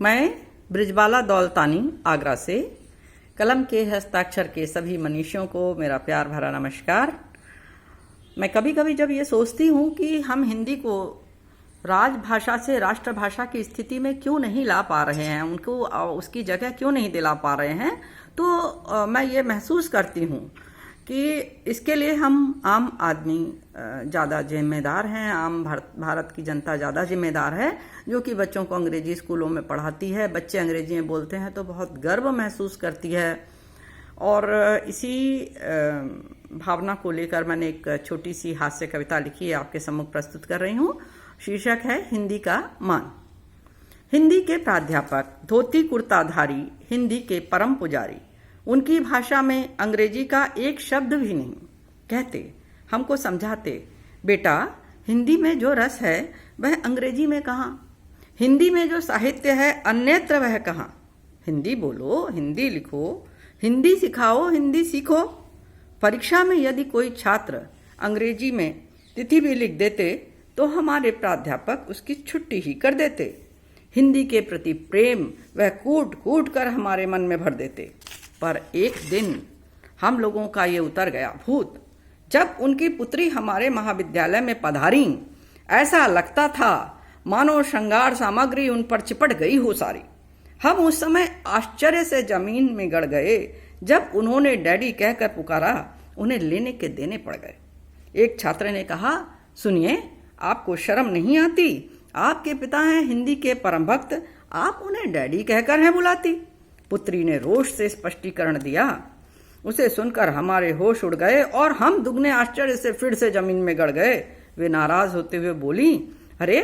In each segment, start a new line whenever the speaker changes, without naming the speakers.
मैं ब्रिजबाला दौलतानी आगरा से कलम के हस्ताक्षर के सभी मनीषियों को मेरा प्यार भरा नमस्कार। मैं कभी कभी जब ये सोचती हूँ कि हम हिंदी को राजभाषा से राष्ट्रभाषा की स्थिति में क्यों नहीं ला पा रहे हैं, उनको उसकी जगह क्यों नहीं दिला पा रहे हैं, तो मैं ये महसूस करती हूँ कि इसके लिए हम आम आदमी ज़्यादा जिम्मेदार हैं। आम भारत की जनता ज़्यादा जिम्मेदार है, जो कि बच्चों को अंग्रेजी स्कूलों में पढ़ाती है। बच्चे अंग्रेजी में बोलते हैं तो बहुत गर्व महसूस करती है। और इसी भावना को लेकर मैंने एक छोटी सी हास्य कविता लिखी है, आपके सम्मुख प्रस्तुत कर रही हूँ। शीर्षक है हिंदी का मान। हिंदी के प्राध्यापक, धोती कुर्ताधारी, हिंदी के परम पुजारी, उनकी भाषा में अंग्रेजी का एक शब्द भी नहीं। कहते, हमको समझाते, बेटा हिंदी में जो रस है वह अंग्रेजी में कहाँ, हिंदी में जो साहित्य है अन्यत्र वह कहाँ। हिंदी बोलो, हिंदी लिखो, हिंदी सिखाओ, हिंदी सीखो। परीक्षा में यदि कोई छात्र अंग्रेजी में तिथि भी लिख देते तो हमारे प्राध्यापक उसकी छुट्टी ही कर देते। हिंदी के प्रति प्रेम वह कूट कूट कर हमारे मन में भर देते। पर एक दिन हम लोगों का ये उतर गया भूत, जब उनकी पुत्री हमारे महाविद्यालय में पधारी। ऐसा लगता था मानो श्रृंगार सामग्री उन पर चिपट गई हो सारी। हम उस समय आश्चर्य से जमीन में गड़ गए जब उन्होंने डैडी कहकर पुकारा, उन्हें लेने के देने पड़ गए। एक छात्र ने कहा, सुनिए, आपको शर्म नहीं आती? आपके पिता हैं हिंदी के परम भक्त, आप उन्हें डैडी कहकर हैं बुलाती। पुत्री ने रोष से स्पष्टीकरण दिया। उसे सुनकर हमारे होश उड़ गए और हम दुगने आश्चर्य से फिर से जमीन में गड़ गए। वे नाराज होते हुए बोली, अरे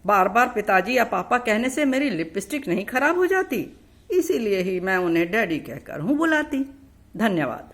बार बार पिताजी या पापा कहने से मेरी लिपस्टिक नहीं खराब हो जाती? इसीलिए ही मैं उन्हें डैडी कहकर हूँ बुलाती। धन्यवाद।